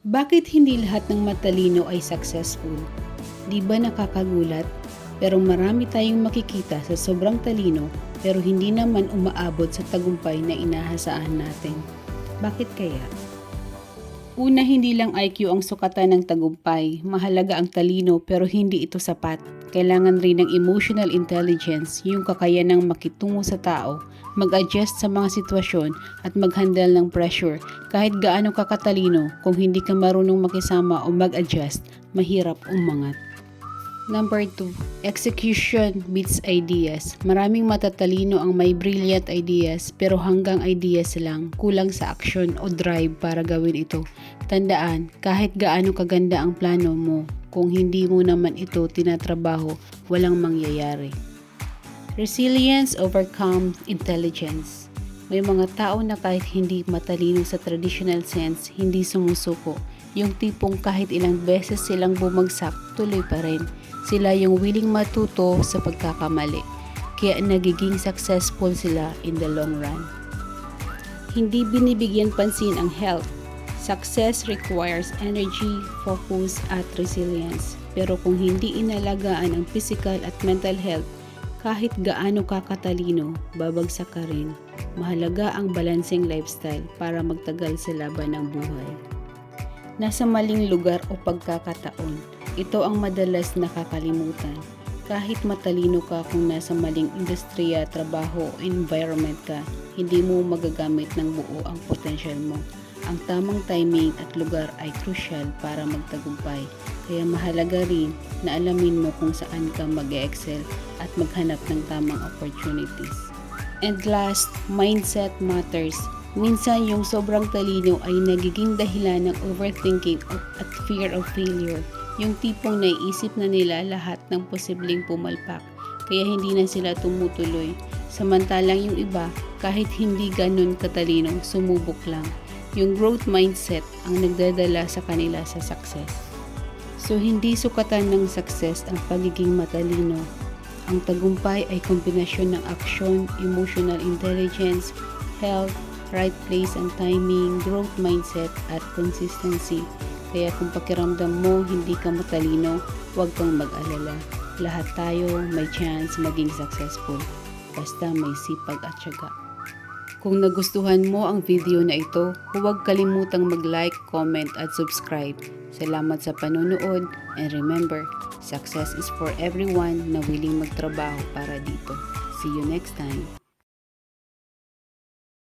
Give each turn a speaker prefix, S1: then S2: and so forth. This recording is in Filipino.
S1: Bakit hindi lahat ng matalino ay successful? Di ba nakakagulat? Pero marami tayong makikita sa sobrang talino pero hindi naman umaabot sa tagumpay na inahasahan natin. Bakit kaya? Una, hindi lang IQ ang sukatan ng tagumpay. Mahalaga ang talino pero hindi ito sapat. Kailangan rin ng emotional intelligence, yung kakayanang makitungo sa tao, mag-adjust sa mga sitwasyon at mag-handle ng pressure. Kahit gaano ka katalino, kung hindi ka marunong makisama o mag-adjust, mahirap umangat. Number 2, execution beats ideas. Maraming matatalino ang may brilliant ideas pero hanggang ideas lang, kulang sa action o drive para gawin ito. Tandaan, kahit gaano kaganda ang plano mo, kung hindi mo naman ito tinatrabaho, walang mangyayari. Resilience overcomes intelligence. May mga tao na kahit hindi matalino sa traditional sense, hindi sumusuko. Yung tipong kahit ilang beses silang bumagsak, tuloy pa rin. Sila yung willing matuto sa pagkakamali. Kaya nagiging successful sila in the long run. Hindi binibigyan pansin ang health. Success requires energy, focus at resilience. Pero kung hindi inalagaan ang physical at mental health, kahit gaano ka katalino, babagsak ka rin. Mahalaga ang balancing lifestyle para magtagal sa laban ng buhay. Nasa maling lugar o pagkakataon. Ito ang madalas nakakalimutan. Kahit matalino ka kung nasa maling industriya, trabaho o environment ka, hindi mo magagamit ng buo ang potential mo. Ang tamang timing at lugar ay crucial para magtagumpay. Kaya mahalaga rin na alamin mo kung saan ka mag-excel at maghanap ng tamang opportunities. And last, mindset matters. Minsan yung sobrang talino ay nagiging dahilan ng overthinking at fear of failure. Yung tipong naiisip na nila lahat ng posibleng pumalpak, kaya hindi na sila tumutuloy. Samantalang yung iba, kahit hindi ganun katalino, sumubok lang. Yung growth mindset ang nagdadala sa kanila sa success. So hindi sukatan ng success ang pagiging matalino. Ang tagumpay ay kombinasyon ng action, emotional intelligence, health, right place and timing, growth mindset at consistency. Kaya kung pakiramdam mo hindi ka matalino, huwag kang mag-alala. Lahat tayo may chance maging successful. Basta may sipag at tiyaga. Kung nagustuhan mo ang video na ito, huwag kalimutang mag-like, comment at subscribe. Salamat sa panonood and remember, success is for everyone na willing magtrabaho para dito. See you next time.